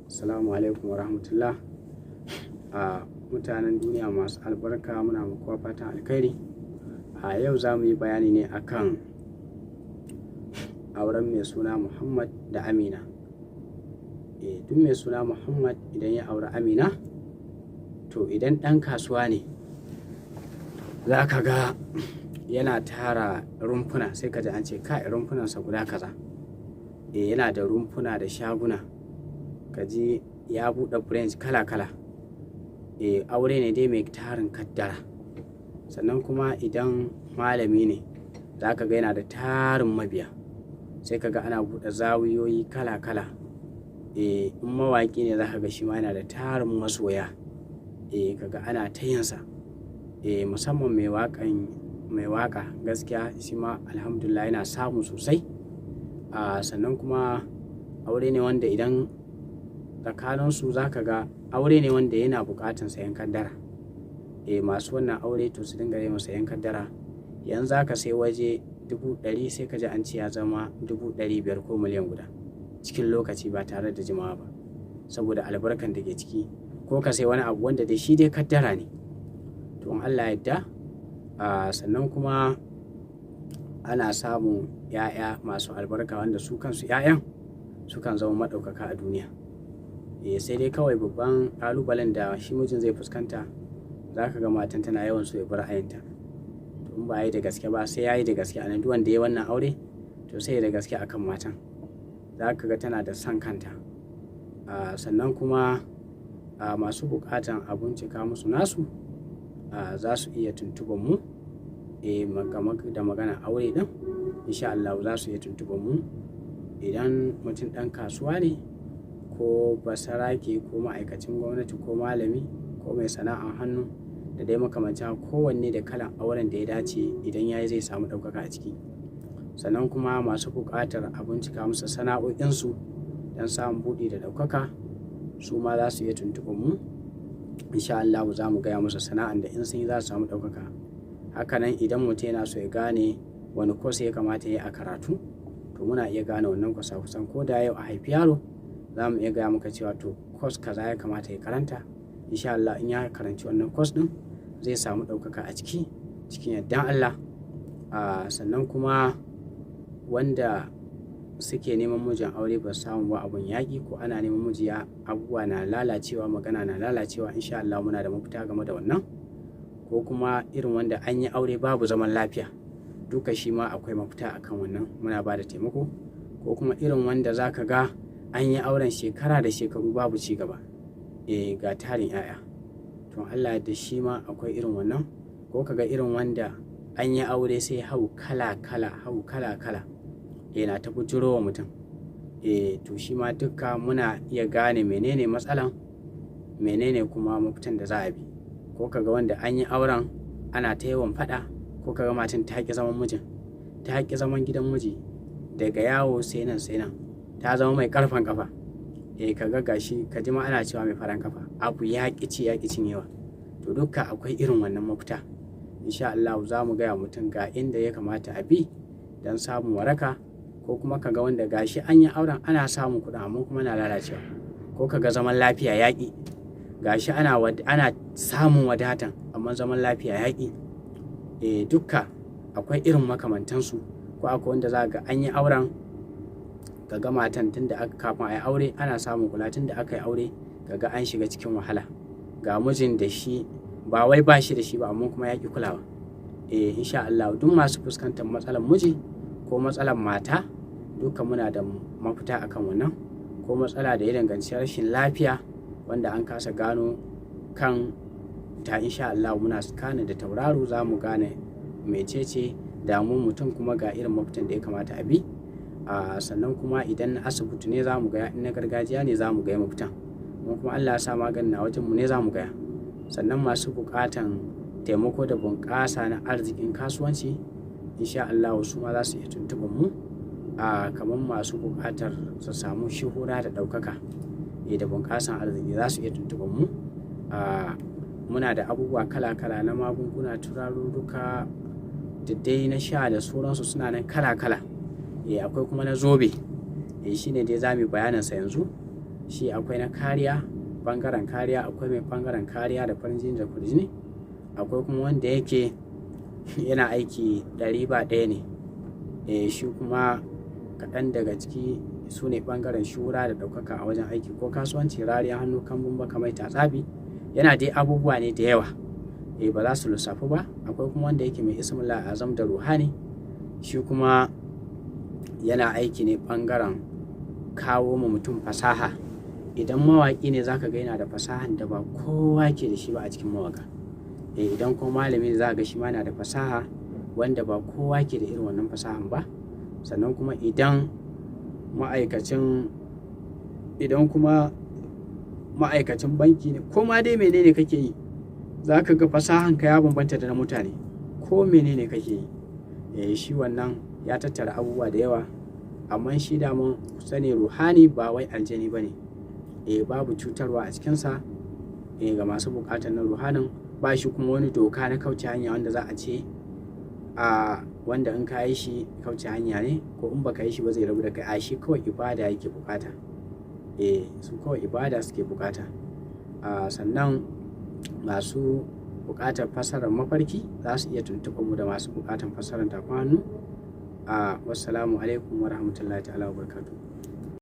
Assalamu alaikum wa rahmatullah. A mutanen duniya masu albarka, muna muku fatan alkhairi. A yau za mu yi bayani ne akan auren mai suna Muhammad da Amina. Duk mai suna Muhammad idan ya auri Amina, to idan ɗan kasuwa ne za ka ga yana tara rumfuna, sai ka ji an ce kai rumfunansa guda kaza. Yana da rumfuna da shaguna, ka ji ya buɗe branch kala-kala. Aure ne dai mai tarin kaddara. Sannan kuma idan malami ne za ka ga yana da tarin mabiya, sai ka ga ana buɗe zawiyoyi kala-kala. In mawaƙi ne za ka ga shi ma yana da tarin masoya. Kaga ana ta yinsa. Musamman mai waƙa gaskiya shi ma alhamdulillah yana samu sosai. Sannan kuma aure ne wanda idan tsakaninsu za ka ga aure ne wanda yana buƙatar sayan kaddara. Masu wannan aure to su dinga yi masa sayan kaddara. Yanzu za ka sai waje 100,000 sai ka ji an ce ya zama 500,000 ko miliyan guda cikin lokaci ba tare da jimawa ba, saboda albarkan da ke ciki. Ko ka sai wani abu wanda dai shi dai kaddara ne, to in Allah yadda. Sannan kuma ana samun 'ya'ya masu albarka wanda su kansu 'ya'yan sukan zama maɗaukaka a duniya. Sai dai kawai babban ƙalubalen da shi mijin zai fuskanta, za ka ga matan tana yawan so ya bar ra'ayinta. To in ba yi da gaske ba, sai ya yi da gaske a nan. Duk wanda ya yi wannan aure to sai ya da gaske akan matan. Za ka ga tana da son kanta. Sannan kuma masu buƙatan a bincika musu nasu, za su iya tuntuɓar mu da magana aure ɗin. Insha Allah za su iya tuntuɓar mu. Idan mutum ɗan kasuwa ne, ko basarake, ko ma'aikacin gwamnati, ko malami, ko mai sana'ar hannu da dai makamancin kowanne da kalan auren da ya dace, idan ya yi zai samu ɗaukaka a ciki. Sannan kuma masu buƙatar a bincika musu sana'o'insu don samun buɗi da ɗaukaka, su ma za su iya tuntuɓar mu. Insha Allah za mu gaya musu sana'an da in sun yi za su samu ɗaukaka. Hakanan idan mutum yana so ya gane wani course ya kamata ya yi a karatu, to muna iya gane wannan course kusan ko da yau a haifi yaro, za mu iya gaya maka cewa to course kaza ya kamata ya karanta. Insha Allah in ya karanci wannan course ɗin zai samu ɗaukaka a ciki cikin yardan Allah. Sannan kuma wanda suke neman mijin aure ba su samu ba, abun yaƙi, ko ana neman miji abubuwa na lalacewa, magana na lalacewa, insha Allah muna da mafita game da wannan. Ko kuma irin wanda an yi aure babu zaman lafiya, duka shi ma akwai mafita akan wannan, muna ba da taimako. Ko kuma irin wanda za ka ga an yi auren shekara da shekaru babu ci gaba, ga tarin 'ya'ya, to Allah da shi ma akwai irin wannan. Ko ka ga irin wanda an yi aure sai hau kala-kala na ta bujiro wa mutum. To shi ma duka muna iya gane menene matsalan, menene kuma mafitan da za a bi. Ko ka ga wanda an yi auren ana ta yawan faɗa, ko ka ga matan ta ƙi zaman mijin, ta ƙi zaman gidan miji, daga yawo sai nan ta zama mai ƙarfan ƙafa. Ka ga gashi ka ji ma ana cewa mai faran ƙafa, abu ya ƙi cinyewa. To duka akwai irin wannan mafita. Insha Allah za mu gaya mutum ga inda ya kamata a bi don samun waraka. Ko kuma ka ga wanda gashi an yi auren ana samun kuɗi amma kuma na lalacewa. Ko ka ga zaman lafiya yaƙi, gashi ana samun wadatan amma zaman lafiya yaƙi. Duka akwai irin makamantansu. Ko akwai wanda za ga an yi auren, ka ga matan tun da kafin a yi aure ana samun kula, tun da aka yi aure ka ga an shiga cikin wahala. Ga mijin da shi ba wai ba shi da shi ba amma kuma yaƙi kulawa. Insha Allah duk masu fuskantar matsalar miji ko matsalar mata, duka muna da mafita akan wannan. Ko matsala da ya danganci rashin lafiya wanda an kasa gano kan ta, insha Allah muna scanning da tauraro za mu gane mecece damuwar mutum, kuma ga irin mafitan da ya kamata a bi. Sannan kuma idan na asibiti ne za mu gaya, in na gargajiya ne za mu gaya mafitan. Kuma Allah ya sa maganin na wajenmu ne za mu gaya. Sannan masu buƙatan taimako da bunƙasa na arzikin kasuwanci, insha Allah su ma za su iya tuntuɓar mu. Kamar masu buƙatar su samu shuhura da ɗaukaka da bunƙasan arziki, za su iya tuntuɓar mu. Muna da abubuwa kala-kala na magunguna, turarurruka da dai na sha da sauransu suna nan kala-kala. Akwai kuma na zobe, shi ne dai za mu yi bayaninsa yanzu. shi akwai na kariya, ɓangaren kariya, akwai mai ɓangaren kariya da farin jini da kurjini, akwai kuma wanda yake yana aiki 100 ne. Shi kuma kaɗan daga ciki su ne ɓangaren shura da ɗaukaka a wajen aiki ko kasuwanci, rariya hannu, kambun baka, mai tatsafi, yana dai abubuwa ne da yawa ba za su lissafu ba. Akwai kuma wanda yake mai ismullah azam da ruhani, shi kuma yana aiki ne ɓangaren kawo ma mutum fasaha. Idan mawaƙi ne zaka ga yana da fasahan da ba kowa ke da shi ba a cikin mawaƙa. Idan kuma malami ne za ga shi ma yana da fasaha wanda ba kowa ke da irin wannan fasahan ba. Sannan kuma idan kuma ma'aikacin banki ne ko ma dai menene kake yi, za ka ga fasahan ka ya bambanta da na mutane ko menene kake yi. Shi wannan ya tattara abubuwa da yawa, amma shi daman sani ruhani ba wai aljani ba ne. Babu cutarwa a cikinsa ga masu buƙatar na ruhanin. Ba shi kuma wani doka na kauce hanya wanda za a ce wanda in ka yi shi kauce hanya ne, ko in baka yi shi ba zai rabu da kai. Shi kawai ibada yake bukata. Su kawai ibada suke bukata. Sannan masu buƙatar fassarar mafarki za su iya tuntuɓar mu da masu buƙatar fassarar tafin hannu. Wassalamu alaikum wa rahmatullahi ta'ala wa barakatuh.